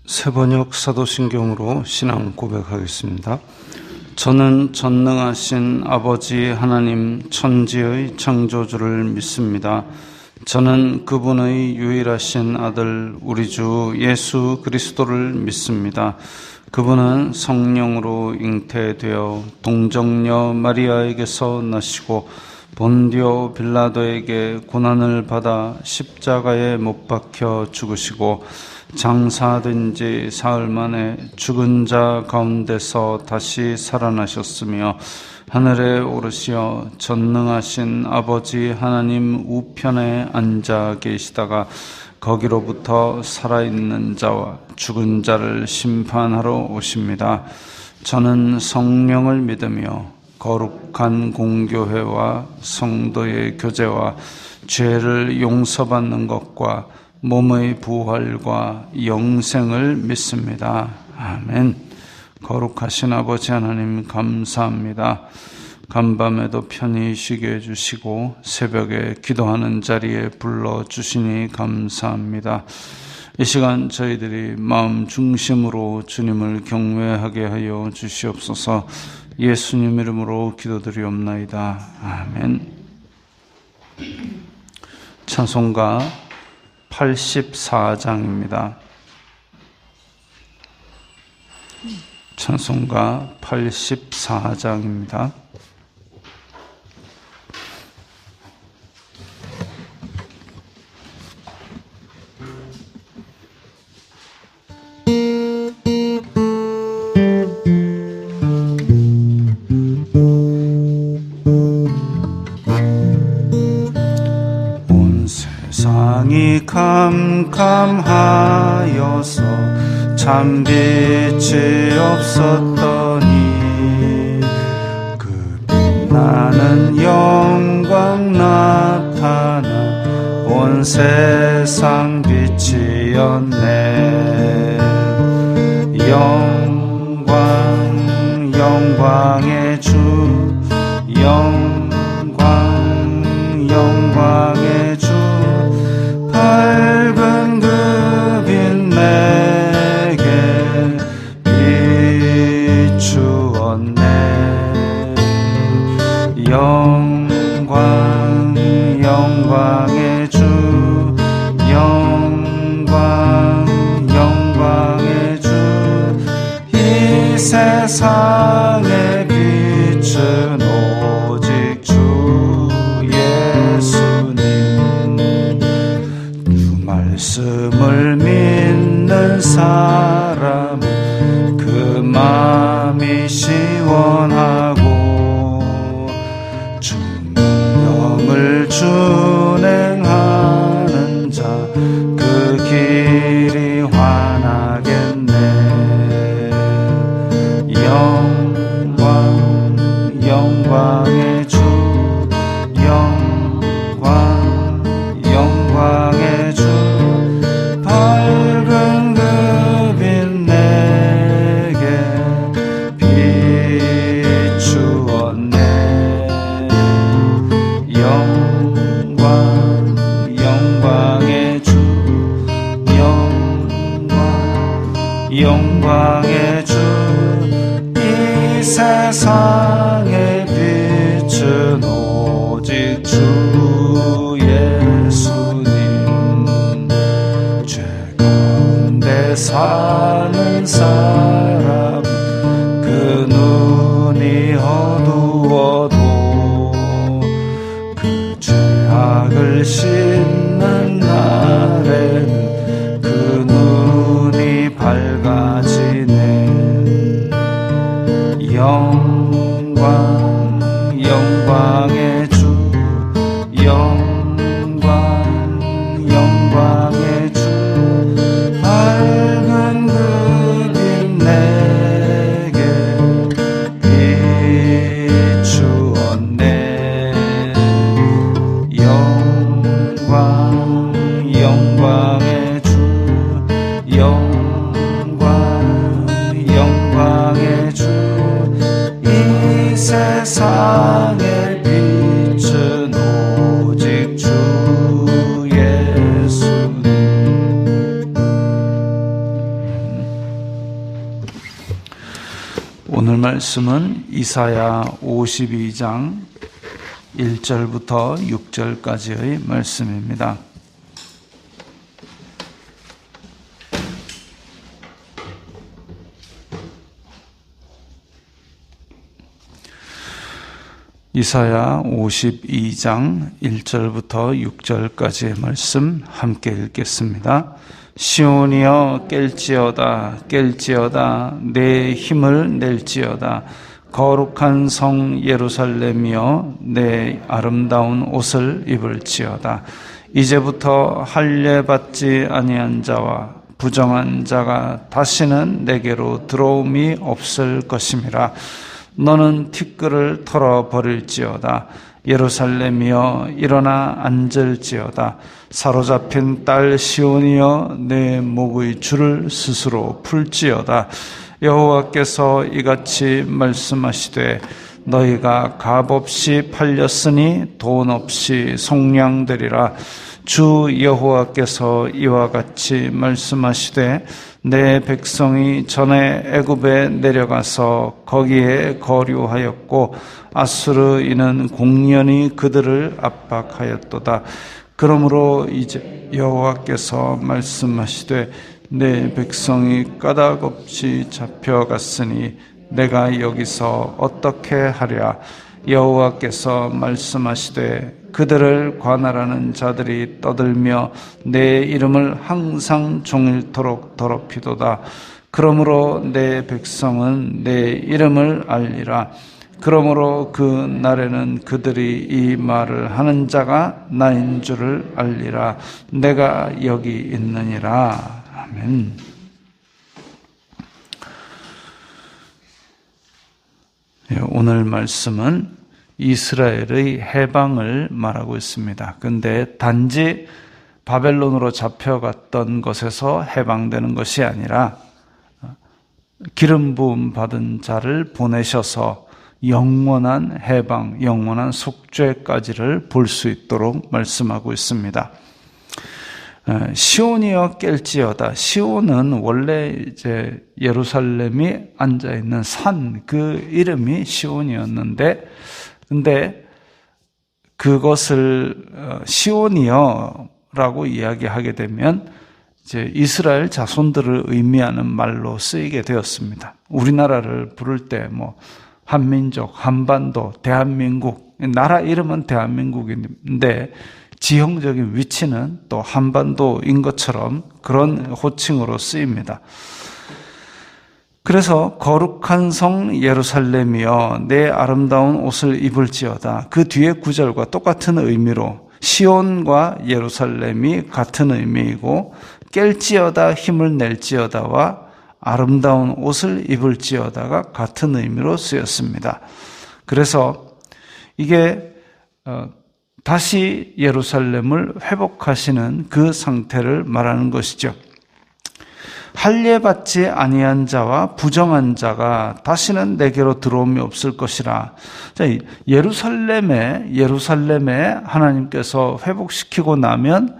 세번역 사도신경으로 신앙 고백하겠습니다. 저는 전능하신 아버지 하나님 천지의 창조주를 믿습니다. 저는 그분의 유일하신 아들 우리 주 예수 그리스도를 믿습니다. 그분은 성령으로 잉태되어 동정녀 마리아에게서 나시고 본디오 빌라도에게 고난을 받아 십자가에 못 박혀 죽으시고 장사된 지 사흘 만에 죽은 자 가운데서 다시 살아나셨으며 하늘에 오르시어 전능하신 아버지 하나님 우편에 앉아 계시다가 거기로부터 살아있는 자와 죽은 자를 심판하러 오십니다. 저는 성령을 믿으며 거룩한 공교회와 성도의 교제와 죄를 용서받는 것과 몸의 부활과 영생을 믿습니다. 아멘. 거룩하신 아버지 하나님 감사합니다. 간밤에도 편히 쉬게 해주시고 새벽에 기도하는 자리에 불러주시니 감사합니다. 이 시간 저희들이 마음 중심으로 주님을 경외하게 하여 주시옵소서. 예수님 이름으로 기도드리옵나이다. 아멘. 찬송가 84장입니다. 찬송가 84장입니다. 세상이 캄캄하여서 참 빛이 없었더니 그 빛나는 영광 나타나 온 세상 빛이었네. 영광의 주 영광의 주 밝은 그 빛 내게 비추었네. 영광의 주 영광의 주 이 세상의 빛은 오직 주 예수님. 주 말씀을 믿는 사람은 그 마음이 시원하고 주 명령을 준행하는 자 그 길이 환하겠네. 영광의 주 영광의 주 밝은 그 빛 내게 비추었네. 영광의 주 영광의 주 이 세상의 빛은 오직 주 예수님. 죄 가운데 사는 사람 그 눈이 어두워도 그 죄악을 씻는 날에는 그 눈이 밝아지네. 영광의 주 영광의 주 밝은 그 빛 내게 비추었네. 영광의 주 영광의 주 이 세상의 빛은 오직 말씀은 이사야 52장 1절부터 6절까지의 말씀입니다. 이사야 52장 1절부터 6절까지의 말씀 함께 읽겠습니다. 시온이여 깰지어다 깰지어다 내 힘을 낼지어다 거룩한 성 예루살렘이여 내 아름다운 옷을 입을지어다 이제부터 할례받지 아니한 자와 부정한 자가 다시는 내게로 들어옴이 없을 것임이라. 너는 티끌을 털어버릴지어다 예루살렘이여 일어나 앉을지어다 사로잡힌 딸 시온이여 내 목의 줄을 스스로 풀지어다. 여호와께서 이같이 말씀하시되 너희가 값없이 팔렸으니 돈 없이 속량되리라. 주 여호와께서 이와 같이 말씀하시되 내 백성이 전에 애굽에 내려가서 거기에 거류하였고 아수르인은 공련히 그들을 압박하였도다. 그러므로 이제 여호와께서 말씀하시되 내 백성이 까닭없이 잡혀갔으니 내가 여기서 어떻게 하랴. 여호와께서 말씀하시되 그들을 관할하는 자들이 떠들며 내 이름을 항상 종일토록 더럽히도다. 그러므로 내 백성은 내 이름을 알리라. 그러므로 그 날에는 그들이 이 말을 하는 자가 나인 줄을 알리라. 내가 여기 있느니라. 아멘. 오늘 말씀은 이스라엘의 해방을 말하고 있습니다. 그런데 단지 바벨론으로 잡혀갔던 것에서 해방되는 것이 아니라 기름 부음 받은 자를 보내셔서 영원한 해방, 영원한 속죄까지를 볼 수 있도록 말씀하고 있습니다. 시온이여 깰지어다. 시온은 원래 이제 예루살렘이 앉아 있는 산, 그 이름이 시온이었는데, 근데 그것을 시온이여라고 이야기하게 되면 이제 이스라엘 자손들을 의미하는 말로 쓰이게 되었습니다. 우리나라를 부를 때 뭐 한민족, 한반도, 대한민국, 나라 이름은 대한민국인데 지형적인 위치는 또 한반도인 것처럼 그런 호칭으로 쓰입니다. 그래서 거룩한 성 예루살렘이여 내 아름다운 옷을 입을지어다. 그 뒤에 구절과 똑같은 의미로 시온과 예루살렘이 같은 의미이고 깰지어다 힘을 낼지어다와 아름다운 옷을 입을지어다가 같은 의미로 쓰였습니다. 그래서 이게 다시 예루살렘을 회복하시는 그 상태를 말하는 것이죠. 할례받지 아니한 자와 부정한 자가 다시는 내게로 들어옴이 없을 것이라. 자, 예루살렘에 하나님께서 회복시키고 나면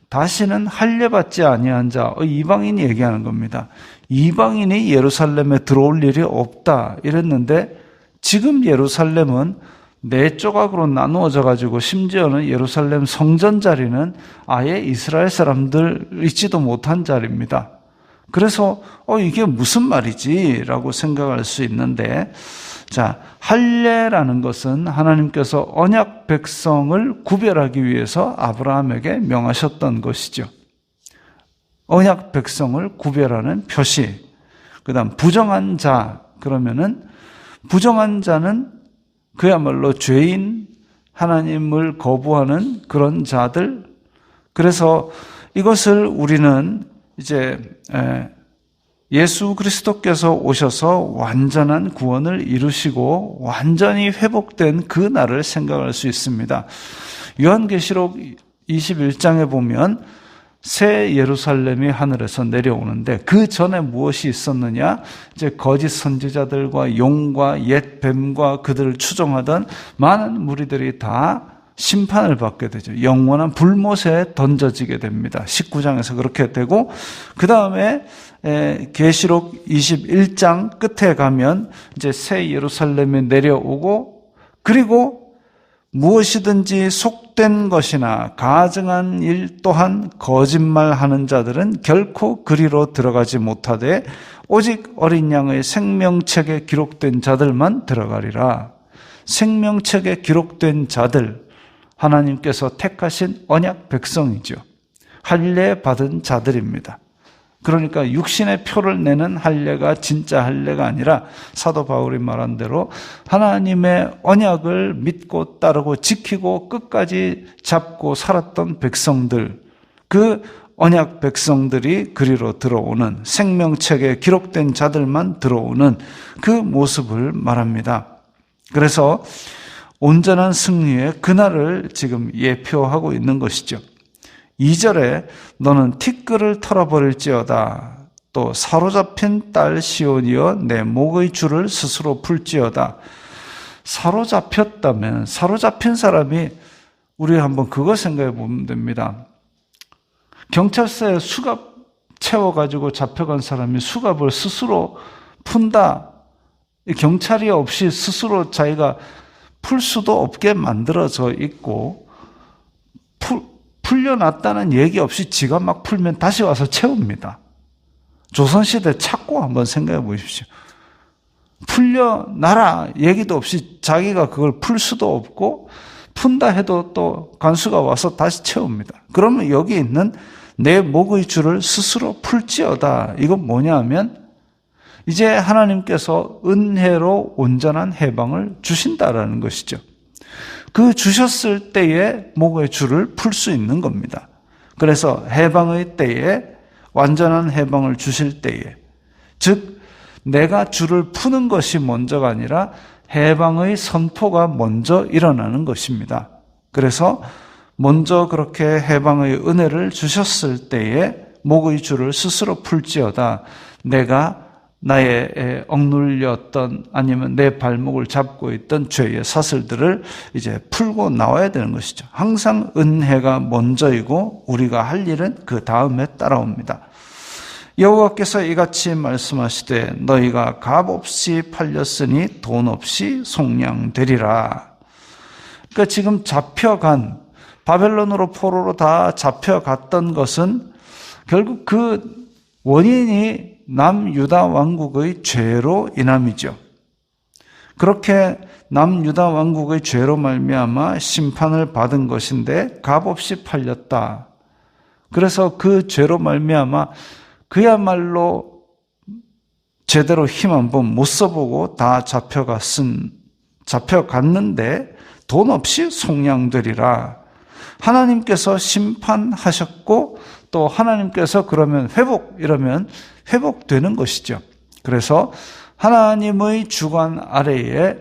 다시는 할례받지 아니한 자, 이방인이 얘기하는 겁니다. 이방인이 예루살렘에 들어올 일이 없다 이랬는데 지금 예루살렘은 네 조각으로 나누어져 가지고 심지어는 예루살렘 성전 자리는 아예 이스라엘 사람들 있지도 못한 자리입니다. 그래서 이게 무슨 말이지? 라고 생각할 수 있는데, 자, 할례라는 것은 하나님께서 언약 백성을 구별하기 위해서 아브라함에게 명하셨던 것이죠. 언약 백성을 구별하는 표시. 그다음 부정한 자, 그러면은 부정한 자는 그야말로 죄인, 하나님을 거부하는 그런 자들. 그래서 이것을 우리는 이제 예수 그리스도께서 오셔서 완전한 구원을 이루시고 완전히 회복된 그 날을 생각할 수 있습니다. 요한계시록 21장에 보면 새 예루살렘이 하늘에서 내려오는데 그 전에 무엇이 있었느냐? 이제 거짓 선지자들과 용과 옛 뱀과 그들을 추종하던 많은 무리들이 다 심판을 받게 되죠. 영원한 불못에 던져지게 됩니다. 19장에서 그렇게 되고, 그 다음에 계시록 21장 끝에 가면 이제 새 예루살렘에 내려오고, 그리고 무엇이든지 속된 것이나 가증한 일 또한 거짓말하는 자들은 결코 그리로 들어가지 못하되 오직 어린 양의 생명책에 기록된 자들만 들어가리라. 생명책에 기록된 자들, 하나님께서 택하신 언약 백성이죠. 할례 받은 자들입니다. 그러니까 육신의 표를 내는 할례가 진짜 할례가 아니라 사도 바울이 말한 대로 하나님의 언약을 믿고 따르고 지키고 끝까지 잡고 살았던 백성들, 그 언약 백성들이 그리로 들어오는, 생명책에 기록된 자들만 들어오는 그 모습을 말합니다. 그래서 온전한 승리의 그날을 지금 예표하고 있는 것이죠. 2절에 너는 티끌을 털어버릴지어다. 또 사로잡힌 딸 시온이여 내 목의 줄을 스스로 풀지어다. 사로잡혔다면, 사로잡힌 사람이, 우리 한번 그거 생각해 보면 됩니다. 경찰서에 수갑 채워가지고 잡혀간 사람이 수갑을 스스로 푼다. 경찰이 없이 스스로 자기가 풀 수도 없게 만들어져 있고, 풀려났다는 얘기 없이 지가 막 풀면 다시 와서 채웁니다. 조선시대 착고 한번 생각해 보십시오. 풀려나라 얘기도 없이 자기가 그걸 풀 수도 없고, 푼다 해도 또 간수가 와서 다시 채웁니다. 그러면 여기 있는 내 목의 줄을 스스로 풀지어다. 이건 뭐냐 하면 이제 하나님께서 은혜로 온전한 해방을 주신다라는 것이죠. 그 주셨을 때에 목의 줄을 풀 수 있는 겁니다. 그래서 해방의 때에, 완전한 해방을 주실 때에, 즉 내가 줄을 푸는 것이 먼저가 아니라 해방의 선포가 먼저 일어나는 것입니다. 그래서 먼저 그렇게 해방의 은혜를 주셨을 때에 목의 줄을 스스로 풀지어다. 내가 나의 억눌렸던, 아니면 내 발목을 잡고 있던 죄의 사슬들을 이제 풀고 나와야 되는 것이죠. 항상 은혜가 먼저이고 우리가 할 일은 그 다음에 따라옵니다. 여호와께서 이같이 말씀하시되 너희가 값없이 팔렸으니 돈 없이 속량되리라. 그러니까 지금 잡혀간, 바벨론으로 포로로 다 잡혀갔던 것은 결국 그 원인이 남유다 왕국의 죄로 인함이죠. 그렇게 남유다 왕국의 죄로 말미암아 심판을 받은 것인데 값없이 팔렸다. 그래서 그 죄로 말미암아 그야말로 제대로 힘 한번 못 써보고 다 잡혀갔는데 돈 없이 속량되리라. 하나님께서 심판하셨고 또 하나님께서 그러면 이러면 회복되는 것이죠. 그래서 하나님의 주관 아래에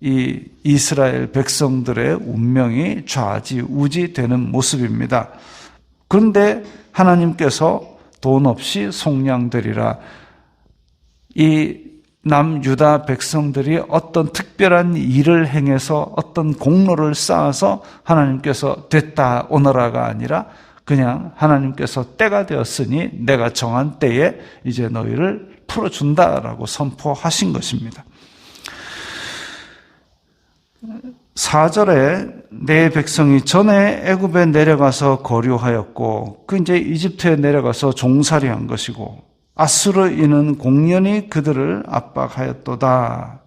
이 이스라엘 백성들의 운명이 좌지우지되는 모습입니다. 그런데 하나님께서 돈 없이 속량되리라. 이 남유다 백성들이 어떤 특별한 일을 행해서 어떤 공로를 쌓아서 하나님께서 됐다 오너라가 아니라 그냥 하나님께서 때가 되었으니 내가 정한 때에 이제 너희를 풀어준다라고 선포하신 것입니다. 4절에 내 백성이 전에 애굽에 내려가서 거류하였고 그 이제 이집트에 내려가서 종살이 한 것이고 아수르인은 공연히 그들을 압박하였도다.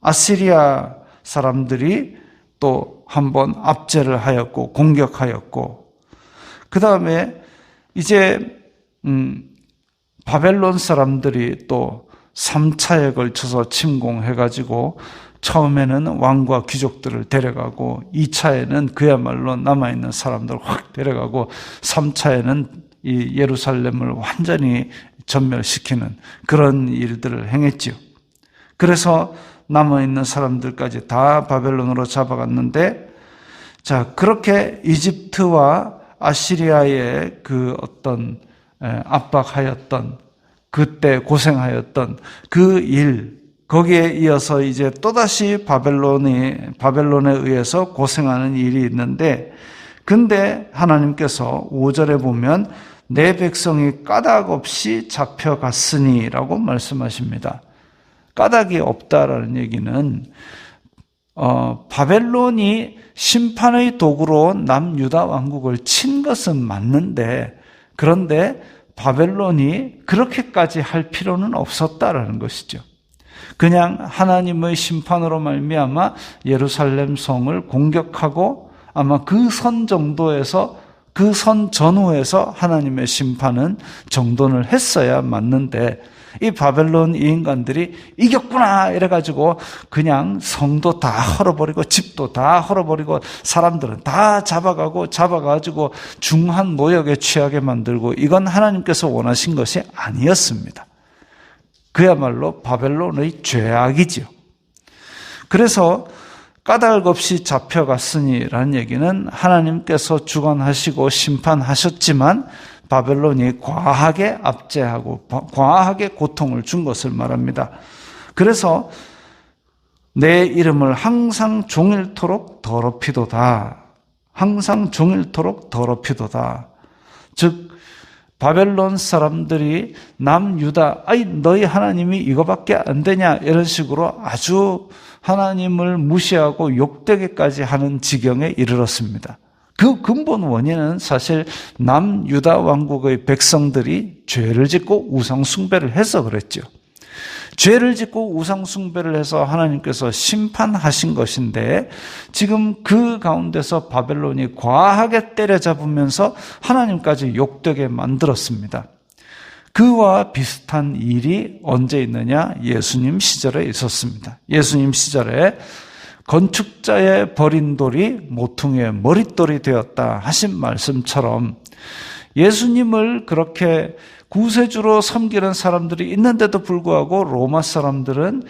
아시리아 사람들이 또 한번 압제를 하였고 공격하였고 그 다음에 이제 바벨론 사람들이 또 3차에 걸쳐서 침공해가지고 처음에는 왕과 귀족들을 데려가고 2차에는 그야말로 남아있는 사람들을 확 데려가고 3차에는 이 예루살렘을 완전히 전멸시키는 그런 일들을 행했지요. 그래서 남아있는 사람들까지 다 바벨론으로 잡아갔는데, 자, 그렇게 이집트와 아시리아의 그 어떤 압박하였던, 그때 고생하였던 그 일, 거기에 이어서 이제 또다시 바벨론에 의해서 고생하는 일이 있는데, 근데 하나님께서 5절에 보면 내 백성이 까닭 없이 잡혀갔으니 라고 말씀하십니다. 까닭이 없다라는 얘기는 바벨론이 심판의 도구로 남유다 왕국을 친 것은 맞는데, 그런데 바벨론이 그렇게까지 할 필요는 없었다라는 것이죠. 그냥 하나님의 심판으로 말미암아 예루살렘 성을 공격하고 아마 그 선 정도에서, 그 선 전후에서 하나님의 심판은 정돈을 했어야 맞는데, 이 바벨론 이 인간들이 이겼구나 이래가지고 그냥 성도 다 헐어버리고 집도 다 헐어버리고 사람들은 다 잡아가지고 중한 모욕에 취하게 만들고, 이건 하나님께서 원하신 것이 아니었습니다. 그야말로 바벨론의 죄악이지요. 그래서 까닭 없이 잡혀갔으니라는 얘기는 하나님께서 주관하시고 심판하셨지만 바벨론이 과하게 압제하고 과하게 고통을 준 것을 말합니다. 그래서 내 이름을 항상 종일토록 더럽히도다. 항상 종일토록 더럽히도다. 즉 바벨론 사람들이 남유다, 너희 하나님이 이거밖에 안 되냐 이런 식으로 아주 하나님을 무시하고 욕되게까지 하는 지경에 이르렀습니다. 그 근본 원인은 사실 남유다 왕국의 백성들이 죄를 짓고 우상 숭배를 해서 그랬죠. 죄를 짓고 우상 숭배를 해서 하나님께서 심판하신 것인데, 지금 그 가운데서 바벨론이 과하게 때려잡으면서 하나님까지 욕되게 만들었습니다. 그와 비슷한 일이 언제 있느냐? 예수님 시절에 있었습니다. 예수님 시절에 건축자의 버린 돌이 모퉁이의 머릿돌이 되었다 하신 말씀처럼, 예수님을 그렇게 구세주로 섬기는 사람들이 있는데도 불구하고 로마 사람들은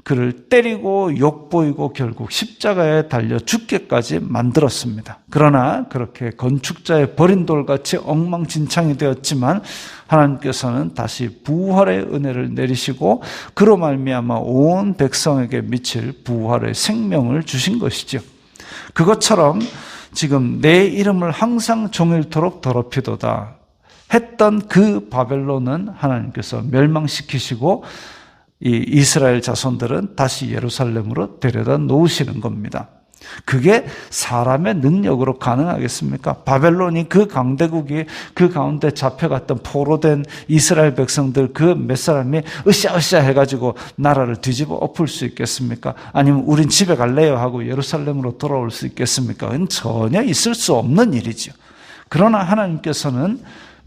그를 때리고 욕보이고 결국 십자가에 달려 죽게까지 만들었습니다. 그러나 그렇게 건축자의 버린 돌같이 엉망진창이 되었지만 하나님께서는 다시 부활의 은혜를 내리시고 그로 말미암아 온 백성에게 미칠 부활의 생명을 주신 것이죠. 그것처럼 지금 내 이름을 항상 종일토록 더럽히도다 했던 그 바벨론은 하나님께서 멸망시키시고 이 이스라엘 자손들은 다시 예루살렘으로 데려다 놓으시는 겁니다. 그게 사람의 능력으로 가능하겠습니까? 바벨론이 그 강대국이 그 가운데 잡혀갔던 포로된 이스라엘 백성들 그 몇 사람이 으쌰으쌰 해가지고 나라를 뒤집어 엎을 수 있겠습니까? 아니면 우린 집에 갈래요 하고 예루살렘으로 돌아올 수 있겠습니까? 그건 전혀 있을 수 없는 일이죠. 그러나 하나님께서는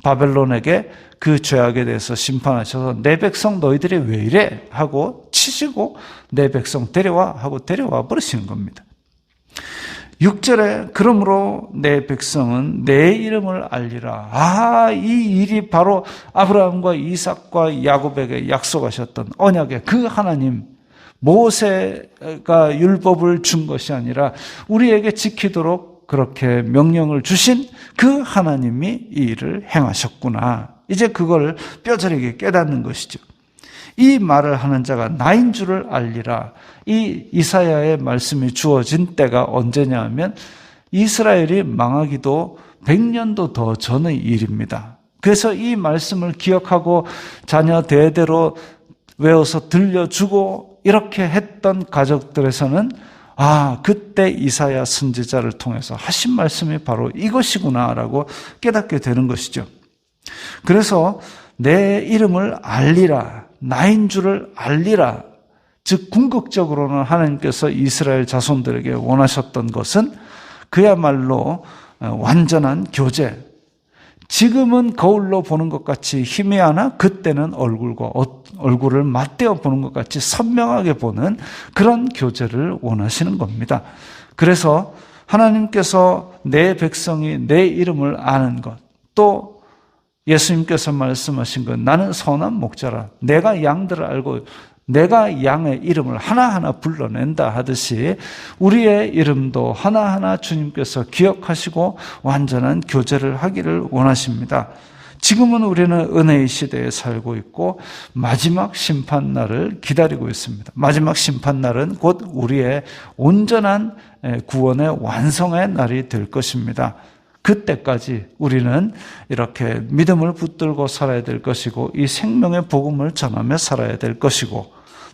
바벨론에게 그 죄악에 대해서 심판하셔서 내 백성 너희들이 왜 이래? 하고 치시고 내 백성 데려와 하고 데려와 버리시는 겁니다. 6절에 그러므로 내 백성은 내 이름을 알리라. 이 일이 바로 아브라함과 이삭과 야곱에게 약속하셨던 언약의 그 하나님, 모세가 율법을 준 것이 아니라 우리에게 지키도록 그렇게 명령을 주신 그 하나님이 이 일을 행하셨구나. 이제 그걸 뼈저리게 깨닫는 것이죠. 이 말을 하는 자가 나인 줄을 알리라. 이 이사야의 말씀이 주어진 때가 언제냐 하면 이스라엘이 망하기도 100년도 더 전의 일입니다. 그래서 이 말씀을 기억하고 자녀 대대로 외워서 들려주고 이렇게 했던 가족들에서는 그때 이사야 선지자를 통해서 하신 말씀이 바로 이것이구나라고 깨닫게 되는 것이죠. 그래서 내 이름을 알리라, 나인 줄을 알리라. 즉 궁극적으로는 하나님께서 이스라엘 자손들에게 원하셨던 것은 그야말로 완전한 교제. 지금은 거울로 보는 것 같이 희미하나 그때는 얼굴을 맞대어 보는 것 같이 선명하게 보는 그런 교제를 원하시는 겁니다. 그래서 하나님께서 내 백성이 내 이름을 아는 것, 또 예수님께서 말씀하신 것, 나는 선한 목자라, 내가 양들을 알고 내가 양의 이름을 하나하나 불러낸다 하듯이 우리의 이름도 하나하나 주님께서 기억하시고 완전한 교제를 하기를 원하십니다. 지금은 우리는 은혜의 시대에 살고 있고 마지막 심판날을 기다리고 있습니다. 마지막 심판날은 곧 우리의 온전한 구원의 완성의 날이 될 것입니다. 그때까지 우리는 이렇게 믿음을 붙들고 살아야 될 것이고 이 생명의 복음을 전하며 살아야 될 것이고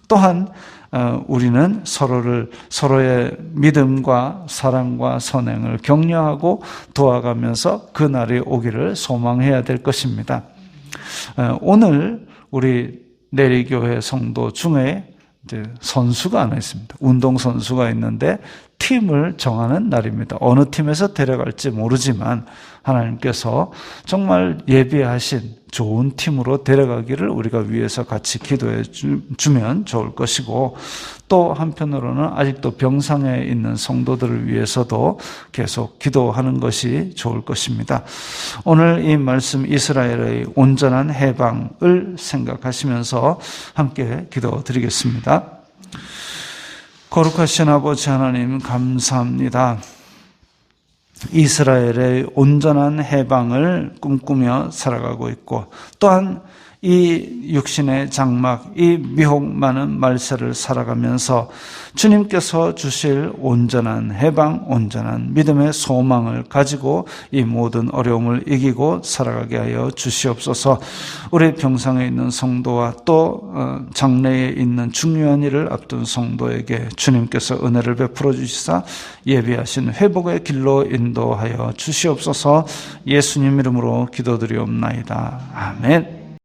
또한 우리는 서로의 믿음과 사랑과 선행을 격려하고 도와가면서 그 날이 오기를 소망해야 될 것입니다. 오늘 우리 내리교회 성도 중에 이제 선수가 하나 있습니다. 운동선수가 있는데 팀을 정하는 날입니다. 어느 팀에서 데려갈지 모르지만 하나님께서 정말 예비하신 좋은 팀으로 데려가기를 우리가 위해서 같이 기도해 주면 좋을 것이고 또 한편으로는 아직도 병상에 있는 성도들을 위해서도 계속 기도하는 것이 좋을 것입니다. 오늘 이 말씀 이스라엘의 온전한 해방을 생각하시면서 함께 기도드리겠습니다. 거룩하신 아버지 하나님 감사합니다. 이스라엘의 온전한 해방을 꿈꾸며 살아가고 있고 또한 이 육신의 장막, 이 미혹 많은 말세를 살아가면서 주님께서 주실 온전한 해방, 온전한 믿음의 소망을 가지고 이 모든 어려움을 이기고 살아가게 하여 주시옵소서. 우리 병상에 있는 성도와 또 장래에 있는 중요한 일을 앞둔 성도에게 주님께서 은혜를 베풀어 주시사 예비하신 회복의 길로 인도하여 주시옵소서. 예수님 이름으로 기도드리옵나이다. 아멘.